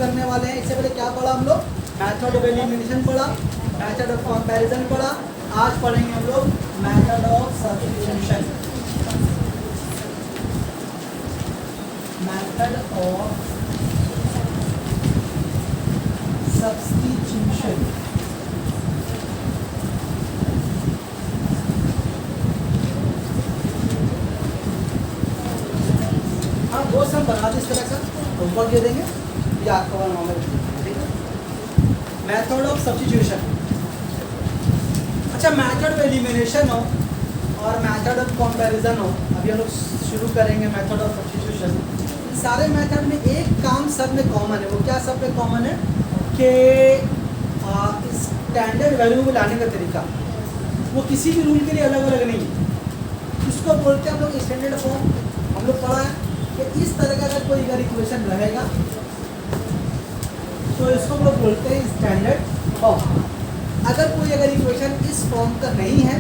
करने वाले हैं। इससे पहले क्या पढ़ा हम लोग? मेथड ऑफ एलिमिनेशन पढ़ा, मेथड ऑफ कंपैरिजन पढ़ा, आज पढ़ेंगे हम लोग method of substitution. Method of substitution. हाँ वो सब बना दे इस तरह का होमवर्क दे देंगे, ये आपका वाला नॉलेज, ठीक है। Method of substitution. अच्छा, मेथड ऑफ एलिमिनेशन हो और मेथड ऑफ कंपैरिजन हो, अभी हम लोग शुरू करेंगे मेथड ऑफ सब्स्टिट्यूशन। सारे मेथड में एक काम सब में कॉमन है। वो क्या सब में कॉमन है कि स्टैंडर्ड वैल्यू में लाने का तरीका वो किसी भी रूल के लिए अलग अलग नहीं है। इसको बोलते हैं हम लोग स्टैंडर्ड फॉर्म। हम लोग पढ़ा है कि इस तरह का अगर कोई अगर इक्वेशन रहेगा तो इसको हम लोग बोलते हैं स्टैंडर्ड फॉर्म। अगर कोई अगर इक्वेशन इस फॉर्म का नहीं है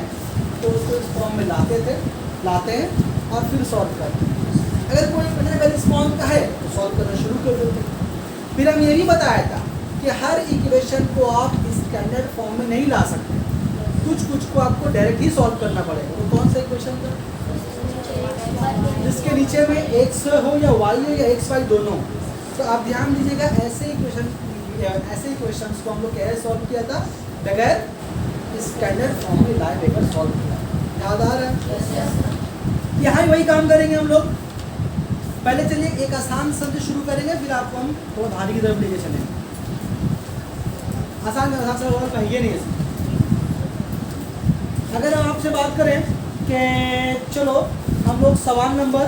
तो उसको इस फॉर्म में लाते हैं और फिर सॉल्व करते हैं। अगर कोई इक्वेशन अगर इस फॉर्म का है तो सॉल्व करना शुरू कर देते हैं। फिर हम ये भी बताया था कि हर इक्वेशन को आप स्टैंडर्ड फॉर्म में नहीं ला सकते, कुछ को आपको डायरेक्ट ही सॉल्व करना पड़ेगा। तो कौन सा इक्वेशन का जिसके नीचे में x हो या y हो या x y दोनों। तो आप ध्यान दीजिएगा, ऐसे इक्वेशंस को हम लोग कैसे सॉल्व किया था? बगैर स्टैंडर्ड फॉर्म में लाए बगैर सॉल्व किया। याद आ रहा है? यहाँ वही काम करेंगे हम लोग। पहले चलिए एक आसान शब्द शुरू करेंगे, फिर आपको हम थोड़ा भारी की तरफ लेके चलेंगे। आसान से और कहिए नहीं है। अगर हम आपसे बात करें कि चलो हम लोग सवाल नंबर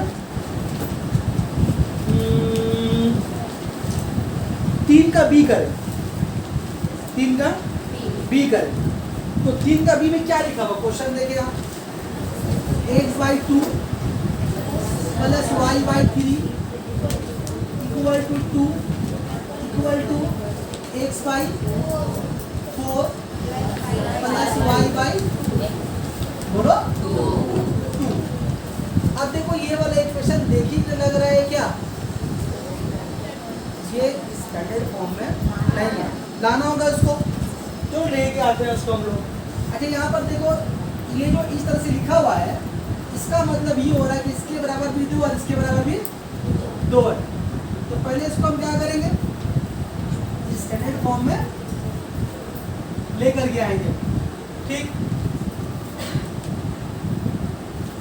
3 का बी करें, 3 का बी करें, तो 3 का बी में क्या लिखा हुआ? क्वेश्चन देखिए आप, x/2 plus y/3 equal to 2 equal to x/4 plus y/, बोलो 2। अब देखो ये वाला इक्वेशन देखिए तो लग रहा है क्या ये स्टैंडर्ड फॉर्म में नहीं है, लाना होगा इसको, तो लेके आते हैं उसको हम लोग। अच्छा यहाँ पर देखो ये जो इस तरह से लिखा हुआ है, इसका मतलब ये हो रहा है कि इसके बराबर भी 2 और इसके बराबर भी 2 है। तो पहले इसको हम क्या करेंगे? स्टैंडर्ड फॉर्म में लेकर के आएंगे, ठीक।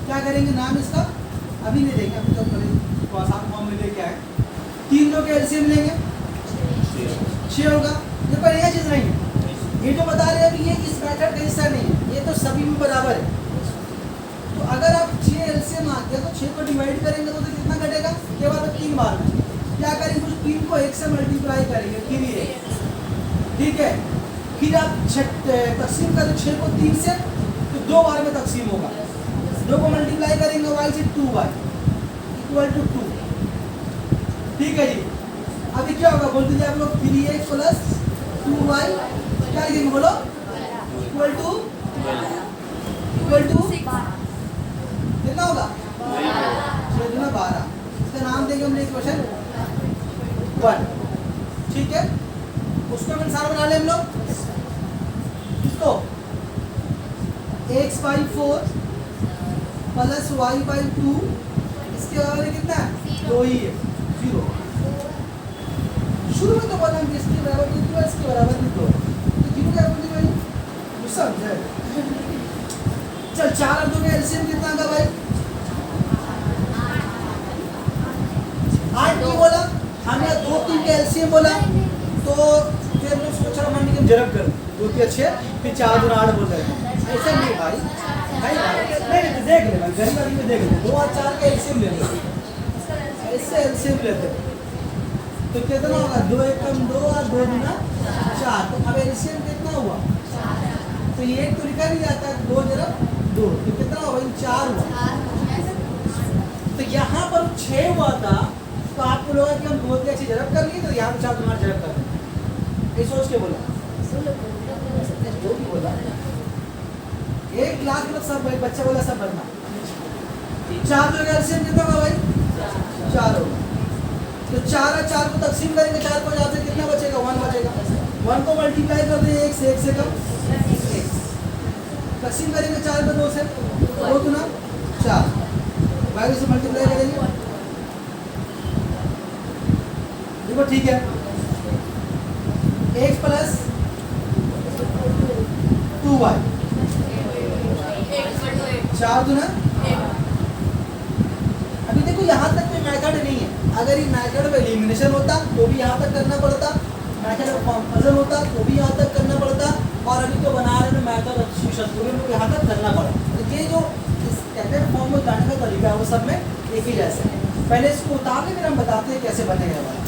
क्या करेंगे? नाम इसका अभी नहीं देंगे, अभी तो पहले तो आसान फॉर्म में लेके आए। 3 लोग के एलसीएम लेंगे 6 होगा। ये पर यह चीज़ नहीं है, ये जो बता रहे हैं कि ये इस मेथड का हिस्सा नहीं है, ये तो सभी में बराबर है। तो अगर आप 6 एलसीएम आ गया तो 6 को डिवाइड करेंगे तो कितना घटेगा? केवल 3 बार में। क्या करेंगे? उस 3 को 1 से मल्टीप्लाई करेंगे, फिर ये, ठीक है। फिर आप तकसीम करें 6 को 3 से, तो 2 बार में तकसीम होगा। 2 को मल्टीप्लाई करेंगे y से 2y इक्वल टू 2, ठीक है जी। अभी क्या होगा बोल दीजिए आप लोग? 3x प्लस 2y क्या लिखेंगे बोलो? इक्वल टू कितना होगा? 12। इसका नाम देंगे हमने इक्वेशन 1, ठीक है। उसको अनुसार बना ले हम लोग। इसको x/4 प्लस y/2 इसके बराबर कितना है? 2 ही है, 0। शुरू में तो बोला हम इसके बराबर भी 2 है, इसके बराबर भी 2 है, तो 0 क्या बोलते भाई? समझे? चल 4 और 2 का एलसीएम कितना होगा भाई? 8 क्यों बोला? हमने 2 3 का एलसीएम बोला, तो फिर हम लोग सोचा हमने कि जरब कर 2 3 अच्छे, फिर 4 2 8 बोल रहे हैं। ऐसा नहीं भाई, नहीं देख ले भाई, गरीब में देख ले, 2 और 4 का एलसीएम ले लो, ऐसे एलसीएम लेते तो कितना होगा? 2 एकम 2 और 2 दूना 4। तो अब एलसीएम कितना हुआ? तो ये एक तो लिखा नहीं जाता, 2 जरब 2, तो कितना हुआ? 4 हुआ। तो यहाँ पर 6 हुआ था, तो आपको लगा कि हम 2 की अच्छी जरब कर लिए, तो यहाँ 4 दूना जरब कर रहे, ये सोच के बोला। जो भी बोला एक क्लास में सब भाई बच्चा बोला सब बनना। 4 जो एलसीएम कितना होगा भाई? 4 होगा, तो 4 और 4 को तकसीम करेंगे, 4 को 4 से कितना बचेगा, 1 बचेगा। 1 को मल्टीप्लाई कर दें 1 से कम, तकसीम करेंगे 4 को 2 से, 2 गुना 4, वैल्यू से मल्टीप्लाई करेंगे। देखो ठीक है, x प्लस 2y, 4 गुना। अभी देखो यहाँ तक कोई मेथड नहीं है, अगर ये मेथड में एलिमिनेशन होता तो भी यहाँ तक करना पड़ता, मेथड में कंपैरिजन होता तो भी यहाँ तक करना पड़ता, और अभी तो बना रहे हैं मेथड ऑफ सब्स्टिट्यूशन तो भी हमको यहाँ तक करना पड़ा। तो ये जो इस कैटेड फॉर्म में जाने का तरीका है वो सब में एक ही जैसे है। पहले इसको उतार के फिर हम बताते हैं कैसे बनेगा वाला।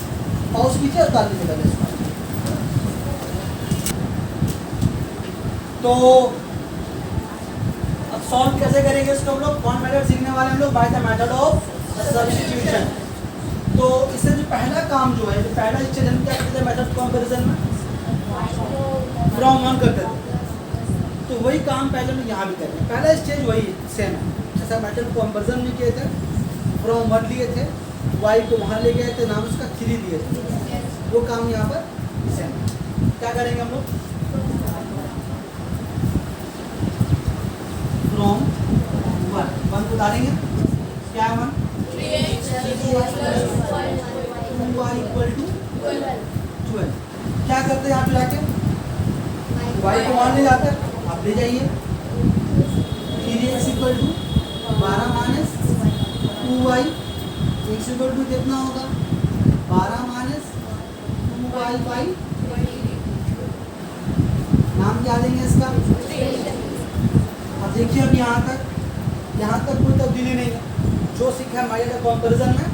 पॉज कीजिए, उतार लीजिए पहले इसको। तो अब सॉल्व कैसे करेंगे इसको हम लोग, कौन मेथड सीखने वाले हम लोग, by the method of substitution. तो इससे जो पहला काम जो है, जो पहला स्टेज हम क्या करते हैं मेथड कंपैरिजन में, फ्रॉम 1 करते थे, तो वही काम पहले हम यहाँ भी करते हैं। पहला स्टेज वही सेम है, जैसा मेथड कंपैरिजन में किए थे, फ्रॉम 1 लिए थे, y को वहाँ ले गए थे, नाम उसका 3 दिए थे, वो काम यहाँ पर सेम है। क्या करेंगे हम लोग, फ्रॉम 1 को डालेंगे, क्या है 1, 2y इक्वल टू 12। क्या करते हैं यहाँ पे जाके, y को वहाँ ले जाते हैं, आप ले जाइए, 3x equal to 12 minus 2y, x equal to कितना होगा, 12 माइनस 2y बाई, नाम क्या देंगे इसका। अब देखिए अब यहाँ तक कोई तब्दीली नहीं है, जो सीखा है मेथड कंपैरिजन में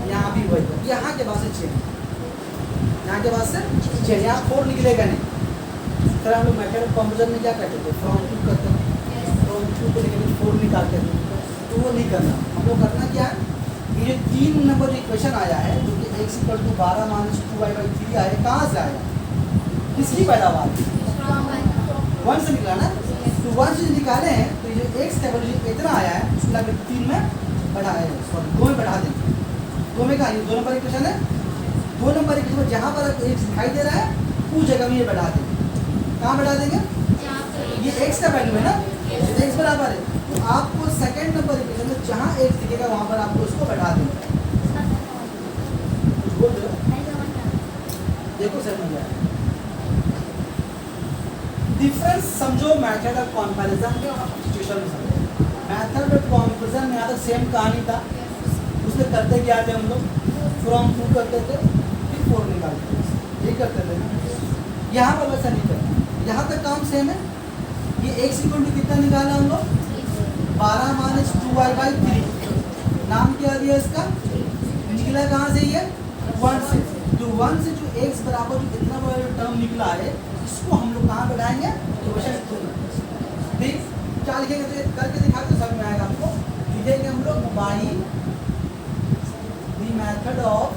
यहाँ भी वही, यहाँ के बाद से चेंज, यहाँ के बाद से चेंज, यहाँ 4 निकलेगा नहीं। फिर हम लोग मेथड कंपैरिजन में क्या करते थे, फ्रॉम 2 करते हैं, फ्रॉम 2 को लेकर 4 निकालते थे, तो वो नहीं करना। हम लोग करना क्या है, ये जो 3 नंबर इक्वेशन आया है जो कि x equal to 12 minus 2y by 3 आया, कहाँ से आया, किसकी पैदावार, 1 से निकला ना। तो 1 से निकाले हैं तो ये जो x का वैल्यू इतना आया है उसको लाके 3 में बढ़ाया है, सॉरी 2 में बढ़ा देंगे। 2 में कहा, ये 2 नंबर इक्वेशन है, 2 नंबर इक्वेशन जहाँ पर x दिखाई दे रहा है उस जगह में ये बढ़ा देंगे। कहाँ बढ़ा देंगे, ये x का वैल्यू है ना, x बराबर है, तो आपको सेकंड नंबर इक्वेशन में जहाँ x दिखेगा वहाँ पर आपको उसको बढ़ा देंगे। बोल दो, देखो समझ आया डिफरेंस, समझो मेथड ऑफ कंपैरिजन के और सब्स्टिट्यूशन में समझो। मेथड ऑफ कंपैरिजन में यहाँ तक सेम कहानी था, उसमें करते क्या थे हम लोग, फ्रॉम 2 करते थे, फिर 4 निकालते थे, ये करते थे ना। यहाँ पर वैसा नहीं करना, यहाँ तक काम सेम है। ये x इक्वल टू कितना निकाला हम लोग, 12 माइनस 2y बाई 3, नाम क्या दिया इसका, निकला कहाँ से, ये 1 से। तो 1 से जो x बराबर जो इतना बड़ा टर्म निकला है इसको हम लोग कहाँ बढ़ाएंगे, तो वैसे ठीक क्या लिखेंगे, तो करके दिखा तो समझ में आएगा आपको। लिखेंगे हम लोग by the method of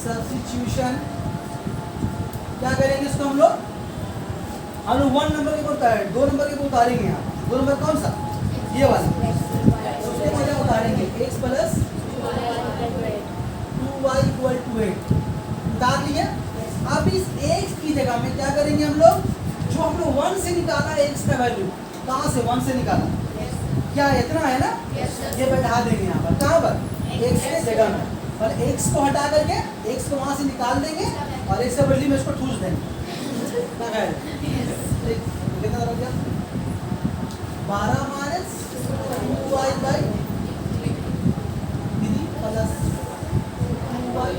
substitution. क्या करेंगे इसको हम लोग, 1 नंबर के ऊपर 2 नंबर के ऊपर उतारेंगे। यहाँ 2 नंबर कौन सा, ये वाला, उसके ऊपर उतारेंगे x plus 2y equal to 8, उतार लिए। अब इस x की जगह में क्या करेंगे हम लोग, जो हम लोग 1 से निकाला x का वैल्यू, कहाँ से 1 से निकाला, क्या इतना है ना, ये बैठा देंगे यहाँ पर, कहाँ पर, x के जगह में, और x को हटा करके x को वहाँ से निकाल देंगे और x का वैल्यू में इसको ठूस देंगे। कितना हो गया, 12 minus 2y by plus 2y।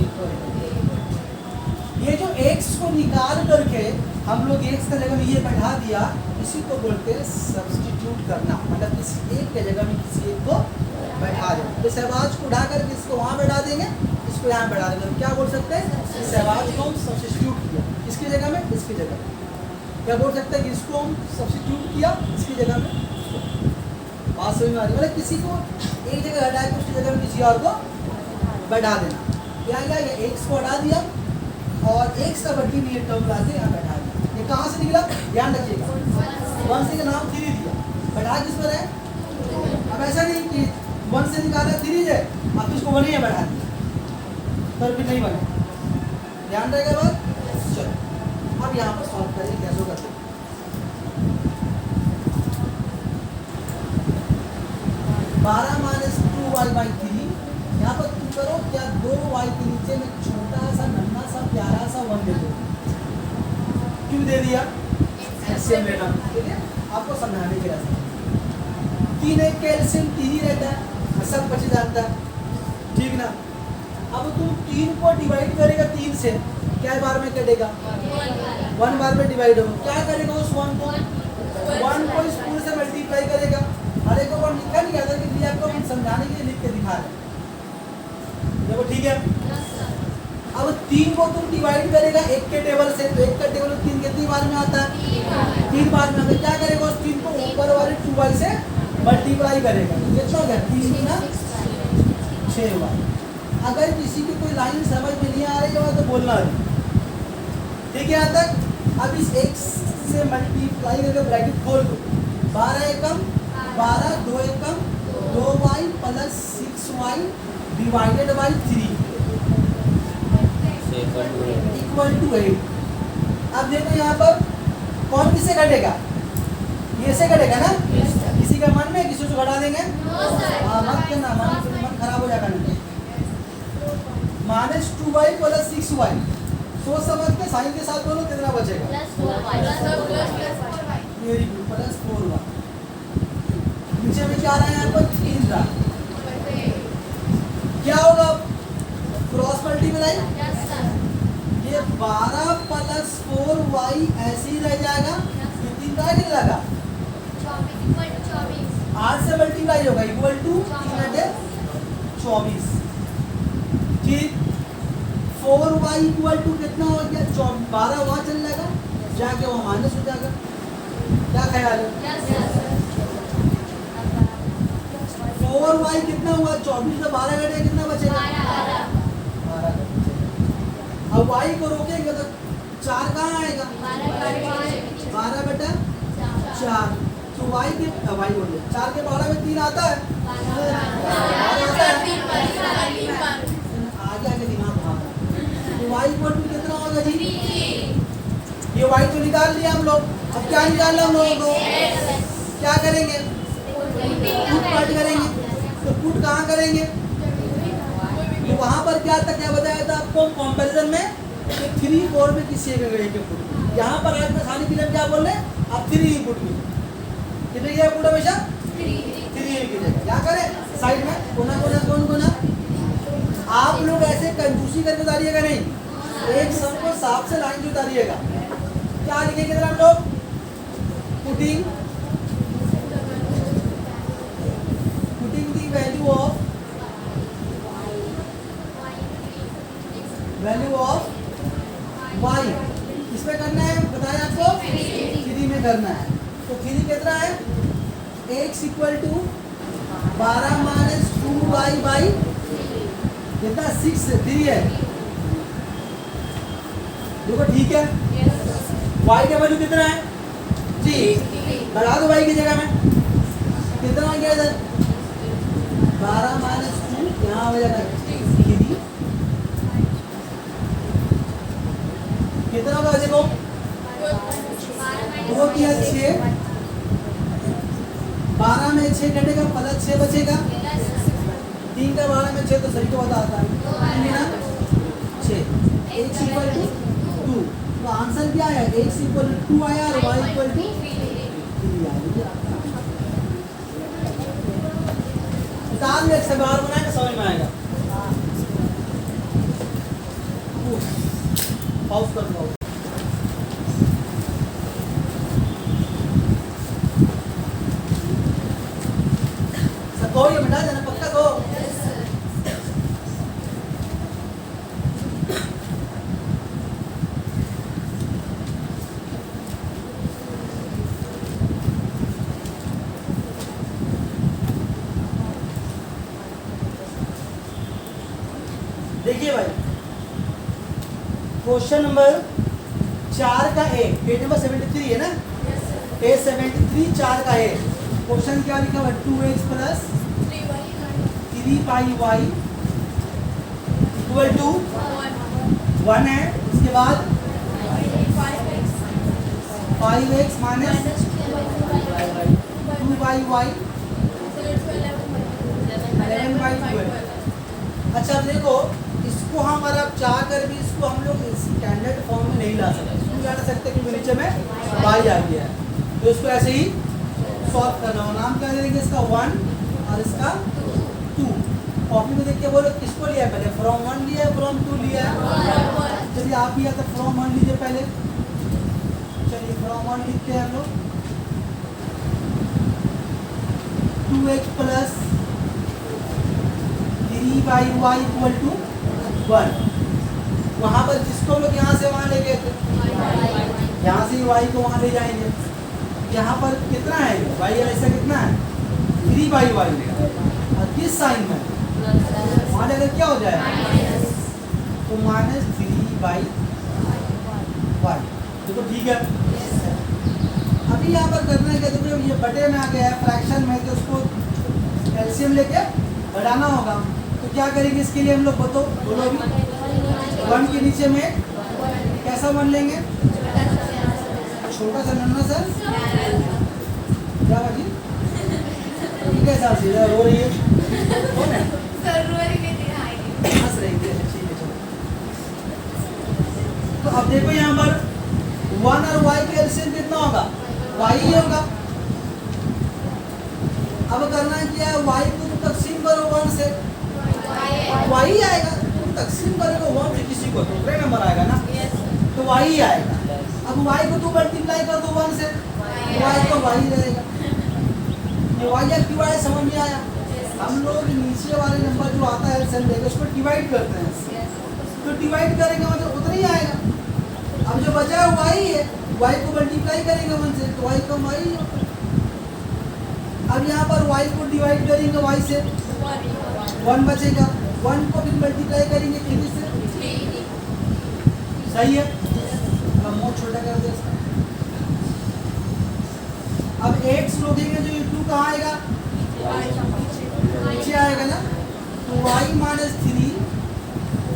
ये जो x को निकाल करके हम लोग x का जगह में ये बैठा दिया, इसी को बोलते हैं सब्स्टिट्यूट करना, मतलब किसी एक के जगह में किसी एक को बैठा दें। तो सहवाज को उठा करके इसको वहाँ बैठा देंगे, इसको यहाँ बैठा देंगे, क्या बोल सकते हैं, सहवाज को हम सब्स्टिट्यूट किया, इसकी जगह में इसकी जगह में। क्या बोल सकते हैं कि इसको हम सब्स्टिट्यूट किया इसकी जगह में, बात समझ में आ रही है, मतलब किसी को एक जगह हटा के उसकी जगह में किसी और को बैठा देना। क्या क्या ये x को हटा दिया और x का वैल्यू में ये टर्म ला के यहाँ बैठा दिया। ये कहाँ से निकला, ध्यान रखिएगा, 1 से नाम 3 दिया, बढ़ा किस पर है? अब ऐसा नहीं कि 1 से निकाला 3 है, अब इसको 1 ही बढ़ा दिया तो फिर नहीं बने। ध्यान रहेगा बात। चलो अब यहाँ पर सॉल्व करें, कैसे करते हैं। 12 माइनस 2y/3, यहाँ पर तुम करो क्या, 2y के नीचे में छोटा सा नन्हा सा प्यारा सा 1 दे दो। क्यों दे दिया? एलसीएम लेना, ठीक है, आपको समझाने के रास्ते। 3 एक का एलसीएम 3 ही रहता है, सब बच्चे जानता है, ठीक ना। अब तुम 3 को डिवाइड करेगा 3 से, क्या बार में कटेगा? 1 बार में डिवाइड होगा, क्या करेगा उस 1 को? 1 को इस पूरे से मल्टीप्लाई करेगा। अरे को और लिखा नहीं आता कि आपको हम समझाने के लिए लिख के दिखा रहे हैं, देखो ठीक है। अब 3 को तुम डिवाइड करेगा 1 के टेबल से, तो 1 का टेबल 3 कितनी बार में आता है? 3 बार में आता है। क्या करेगा उस 3 को ऊपर वाले 2y से मल्टीप्लाई करेगा, तो कितना हो गया? 3 गुना 6y। अगर किसी की कोई लाइन समझ में नहीं आ रही है तो बोलना नहीं, ठीक है यहाँ तक। अब इस 1 से मल्टीप्लाई करके ब्रैकेट खोल दो, 12 एकम 12, 2 एकम 2y plus 6y divided by 3 equal to 8। अब देखो यहाँ पर कौन किससे घटेगा? ये से घटेगा ना। किसी का मन में किसी को घटा देंगे? हाँ मत करना, मन खराब हो जाएगा नहीं। माइनस 2y प्लस 6y, सोच समझ के साइन के साथ बोलो कितना बचेगा? Very good, plus 4y। नीचे में क्या आ रहा है? यहाँ पर 3 रहा, क्या होगा? क्रॉस मल्टीप्लाई, ये 12 प्लस 4y ऐसे ही रह जाएगा, ये 3 का लगा 8 से मल्टीप्लाई होगा इक्वल टू 24। ठीक, 4y इक्वल टू कितना हो गया? 12 वहाँ चल जाएगा, जाके वहाँ माइनस हो जाएगा। क्या ख्याल है? 4y कितना हुआ? 24 से 12 घटे कितना बचेगा? 12। अब y को रोकेंगे तो 4 कहाँ आएगा? 12 बटा 4, तो y के y हो गया 4 के 12 में 3 आता है, आगे आगे दिमाग भाग। तो y इक्वल टू कितना होगा जी? ये y तो निकाल लिया हम लोग, अब क्या निकालना हम लोगों को? क्या करेंगे? पुट पार्ट करेंगे। तो पुट कहाँ करेंगे? तो वहाँ पर क्या था, क्या बताया था आपको कंपैरिजन में? 3 4 में किसी एक पुट। यहाँ पर आज आसानी के लिए क्या बोल रहे हैं? आप 3 ही पुट कीजिए, कितने किया पुट? हमेशा 3 ही कीजिएगा। क्या करें? साइड में कोना कोना कौन कोना। आप लोग ऐसे कंजूसी करके उतारिएगा नहीं, एक सब को साफ से लाइन से उतारिएगा। क्या लिखेंगे हम लोग? पुटिंग वैल्यू ऑफ y इसमें करना है, बताया आपको 3 में करना है। तो 3 कितना है? x equal to 12 minus 2y by कितना? 6 3 है, देखो ठीक है। y का वैल्यू कितना है जी? बढ़ा दो y की जगह में, कितना आ गया इधर? 12 माइनस 2, यहाँ हो जाएगा 3, कितना होगा देखो? 2 किया 6, 12 में 6 कटेगा, प्लस 6 बचेगा। 3 का 12 में 6 तो सही को बता आता है 6, x इक्वल टू 2। तो आंसर क्या है? x इक्वल टू 2 आया और y इक्वल टू 3 आया। साथ में एक सवाल बनाएगा, समझ में आएगा। पॉज कर दो। सबको ये मिटा देना पक्का को। देखिए भाई, क्वेश्चन नंबर 4 का ए, पेज नंबर 73 है ना? पेज 73 4 का ए। क्वेश्चन क्या लिखा हुआ 2x plus 3y equal to 1 है। उसके बाद 5x माइनस 2y 11/12। अच्छा अब देखो इसको हम अगर आप चाह कर भी इसको हम लोग स्टैंडर्ड फॉर्म में नहीं ला सकते, क्यों ला सकते क्योंकि नीचे में y आ गया है, तो इसको ऐसे ही सॉल्व करना हो। नाम क्या देंगे इसका 1 और इसका 2। कॉपी में देख के बोलो किसको लिया है पहले, फ्रॉम 1 लिया है फ्रॉम 2 लिया है। चलिए आप ही तो फ्रॉम 1 लीजिए पहले। चलिए फ्रॉम 1 लिखते हैं हम लोग 2x plus 3y equal to 1। वहाँ पर जिसको लोग यहाँ से वहाँ ले गए थे, यहाँ से y को वहाँ ले जाएंगे। यहाँ पर कितना है y ऐसा कितना है 3y और किस साइन में वहाँ जाकर क्या हो जाएगा, तो माइनस 3y। देखो ठीक है। अभी यहाँ पर करना है क्या, देखो ये बटे में आ गया है फ्रैक्शन में, तो उसको एलसीएम लेके बढ़ाना होगा। तो क्या करेंगे इसके लिए हम लोग बोलो अभी 1 के नीचे में कैसा 1 लेंगे, छोटा सा नन्ना सा क्या बाजी कैसा रो रही है कौन है हंस रही है। ठीक है चलो। तो अब देखो यहाँ पर 1 और y का एलसीएम कितना होगा, y ही होगा। अब करना है क्या, y को तो तकसीम करो 1 से, y ही आएगा। तुम तकसीम करोगे 1 से किसी को तो दूसरा नंबर आएगा ना, तो y ही आएगा। अब y को तू मल्टीप्लाई कर दो 1 से, y तो y ही रहेगा। ये y या क्यों आया समझ में आया। हम लोग नीचे वाले नंबर जो आता है एलसीएम लेके उसको डिवाइड करते हैं, तो डिवाइड करेंगे मतलब उतना ही आएगा। अब जो बचा है y है, y को मल्टीप्लाई करेंगे 1 से तो y कम y ही होगा। अब यहाँ पर y को डिवाइड करेंगे y से 1 बचेगा, 1 को भी मल्टीप्लाई करेंगे 3 से, सही है। अब मोड छोटा कर दे इसका। अब x रोकेंगे जो 2 कहाँ आएगा, नीचे आएगा ना, तो y माइनस 3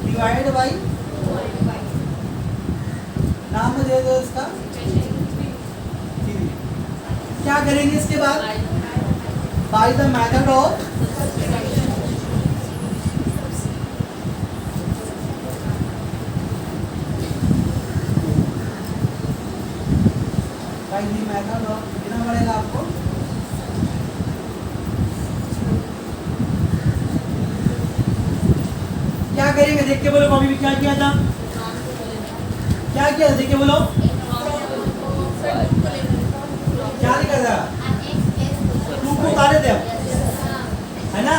डिवाइड बाई नाम दे दो इसका 3। क्या करेंगे इसके बाद, by the method of method of कितना पड़ेगा आपको, क्या करेंगे देख के बोलो। कॉपी में क्या किया था, क्या किया था देख के बोलो, क्या लिखा था 2 को उतारे थे है ना,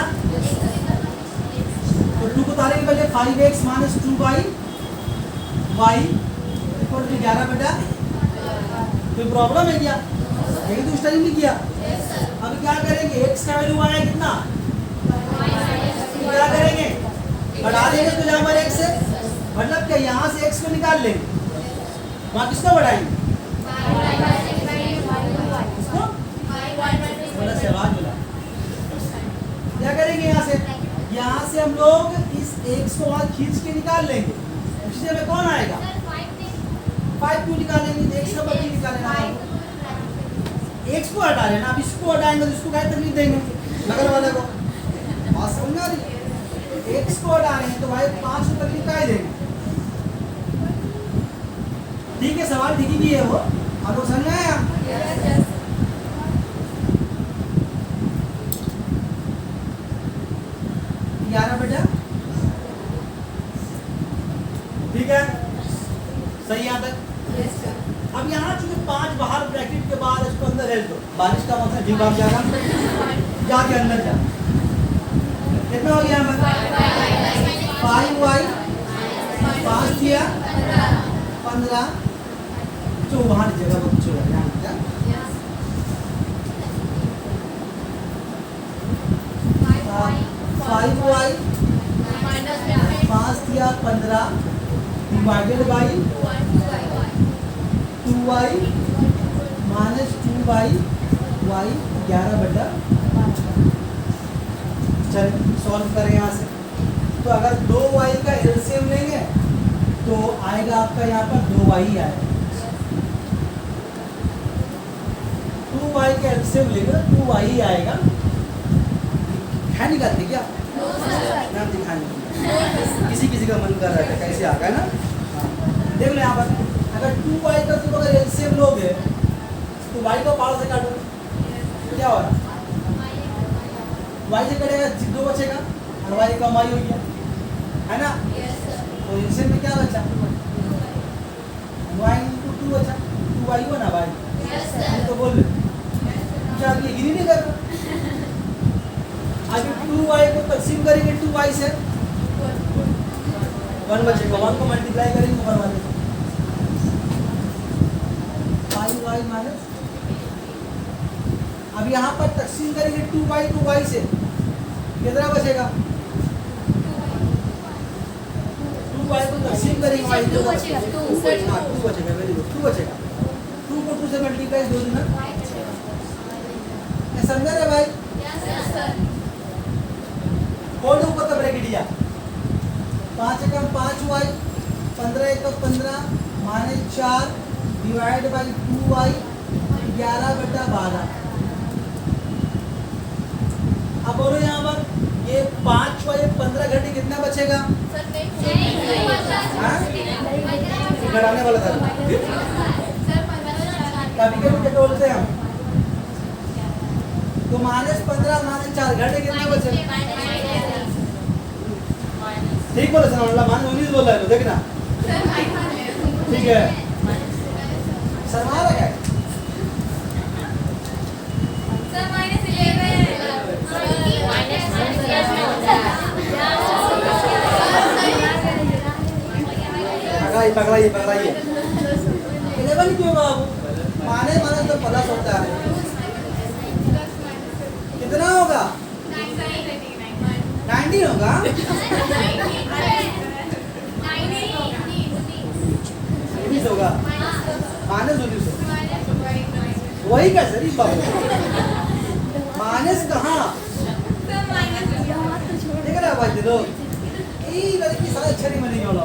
तो 2 को उतारे के पहले 5x minus 2y equal to 11 कोई प्रॉब्लम है क्या, यही तो स्टडी नहीं किया। अब क्या करेंगे, x का वैल्यू आया कितना, क्या करेंगे बढ़ा देंगे तो यहाँ पर x से, मतलब क्या यहाँ से x को निकाल लेंगे, वहाँ किसको बढ़ाएंगे, इसको बोला सवाल बोला। क्या करेंगे यहाँ से हम लोग इस x को वहाँ खींच के निकाल लेंगे, इससे हमें कौन आएगा 5 क्यों निकालेंगे, x नंबर भी निकालेना, x को हटा लेना। अब इसको हटाएंगे तो इसको क्या तकलीफ देंगे नगर वाले को, बात समझ आ रही है। x को हटा रहे हैं तो भाई 5 को तकलीफ क्या देंगे, ठीक है सवाल ठीक ही है वो, आपको समझ में आया। बेटा ठीक है सही यहाँ तक। अब यहाँ चूंकि 5 बाहर ब्रैकेट के बाद इसको अंदर है, तो बारिश का मतलब जी भाग जाएगा, जाके अंदर जा। कितना हो गया यहाँ पर 5y 5 किया 15 जो वहाँ जगह बच्चों है यहाँ क्या 5y 5 किया 15 divided by 2y minus 2y Y 11/। चल सॉल्व करें यहाँ से। तो अगर 2y का एलसीएम लेंगे तो आएगा आपका यहाँ पर 2y आएगा। 2y का एलसीएम लेंगे 2y आएगा। है निकालते क्या? नाम दिखाने किसी किसी का मन कर रहा है कैसे आएगा ना। देख लो यहाँ पर अगर 2y का तुम अगर एलसीएम लोगे तो y को पावर से काटो तो क्या होगा? y से कटेगा 2 बचेगा और y कम y हो गया है ना। तो एलसीएम में क्या बचा? y into 2 बचा। 2y हुआ ना y तो बोल क्या आगे गिरी नहीं कर रहा। आगे 2y को तकसीम करेंगे 2y से 1 बचेगा। 1 को मल्टीप्लाई करेंगे ऊपर वाले से 5y माइनस। अब यहाँ पर तकसीम करेंगे 2y 2y से कितना बचेगा? 2y को तकसीम करेंगे y 2 बचेगा। 2 बचेगा। वेरी गुड 2 बचेगा। 2 को 2 से मल्टीप्लाई 2 दिन समझ रहे भाई? कौन ऊपर का ब्रैकेट दिया? 5 एकम 5y 15 Ekam 15 minus 4 divide by 2y 11/12। अब बोलो यहाँ पर ये 5y 15 घंटे कितना बचेगा? घटाने वाला था कभी कभी क्या बोलते हैं हम तो -15 -4 घंटे कितना बचेगा? ठीक बोले सर मतलब -19 बोल रहा है देखना ठीक है सर मारा क्या पकड़ाइए 11 क्यों बाबू? माने तो प्लस होता है कितना होगा? 19 होगा। 19 होगा -19 वही का सर माइनस कहाँ देख रहा भाई लोग लड़की सारा अच्छा नहीं बनेगी वाला।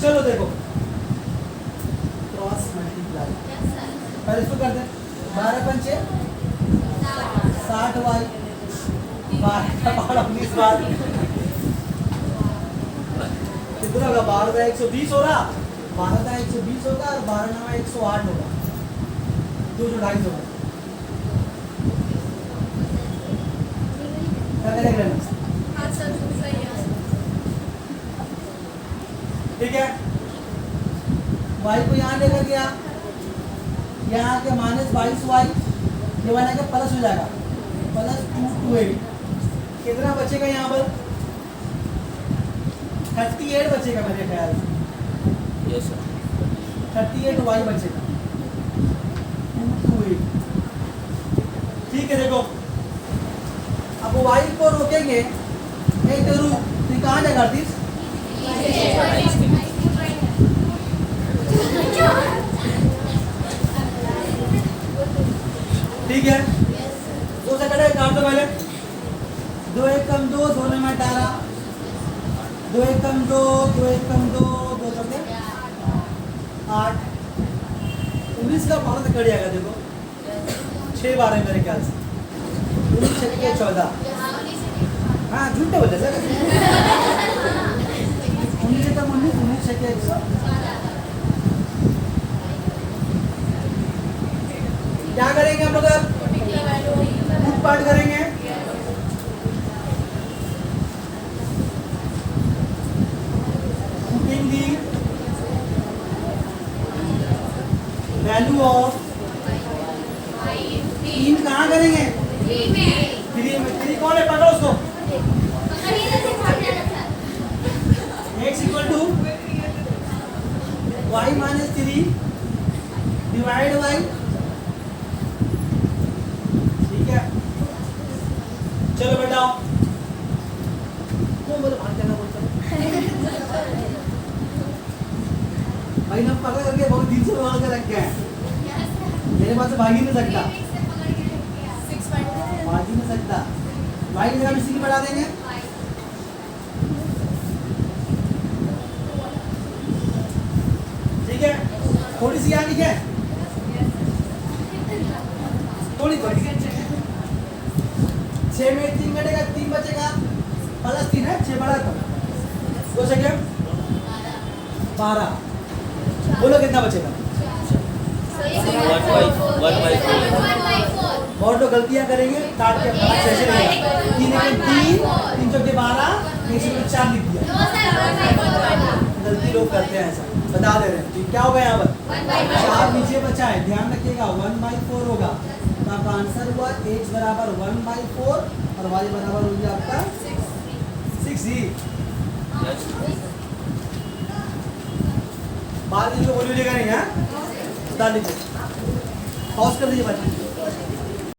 चलो देखो क्रॉस मल्टीप्लाई पहले इसको कर दे 12 पंचे 60y 12 बार कितना होगा? 12 का 120 हो रहा 12 का 120 होगा और 12 9 108 होगा 2 होगा। क्या करेंगे? ठीक है y को यहाँ लेकर गया यहाँ के -22y ये वाला का प्लस हो जाएगा +228 कितना बचेगा यहाँ पर? 38 बचेगा मेरे ख्याल से। यस सर 38y बचेगा 228। ठीक है देखो अब y को रोकेंगे एक तो रू तो कहाँ जाएगा 38? ठीक है 2 से कटे काट दो पहले 2 एकम 2 2 में 18 2 एकम 2 2 एकम 2 2 चौके 8 19 का पावर से कट जाएगा देखो 6 बार है मेरे ख्याल से 19 छक्के 14 हाँ झूठे बोले सर 19 एकम 19 छक्के 100 क्या करेंगे हम लोग अब पार्ट करेंगे पुटिंग दी वैल्यू ऑफ 3 कहाँ करेंगे? 3 कौन है? पकड़ो उसको x equal to y minus 3 divide by चलो बेटा कौन बोले भाग जाना बोलता है भाई ने पकड़ करके बहुत दिन से पकड़ के रखे हैं, मेरे पास से भाग ही नहीं सकता, भाग ही नहीं सकता। भाई की जगह में सी बढ़ा देंगे, ठीक है। थोड़ी सी यहाँ लिखे, थोड़ी थोड़ी 6 में 3 घटेगा, 3 बचेगा, प्लस 3 है, 6 बढ़ा कर 2 सेकेंड 12, बोलो कितना बचेगा? बहुत लोग गलतियां करेंगे, काट के 5 ऐसे रहेगा, 3 1 3 3 चौके 12, 1 से 4 लिख दिया। गलती लोग करते हैं ऐसा, बता दे रहे हैं। ठीक, क्या होगा यहाँ पर? 4 नीचे बचा है, ध्यान रखिएगा 1/4 होगा, तो आपका आंसर हुआ x बराबर 1/4 और y बराबर हो गया आपका 6 ही। बाद में बोलिएगा नहीं है, बता दीजिए, पॉज कर दीजिए बच्चे।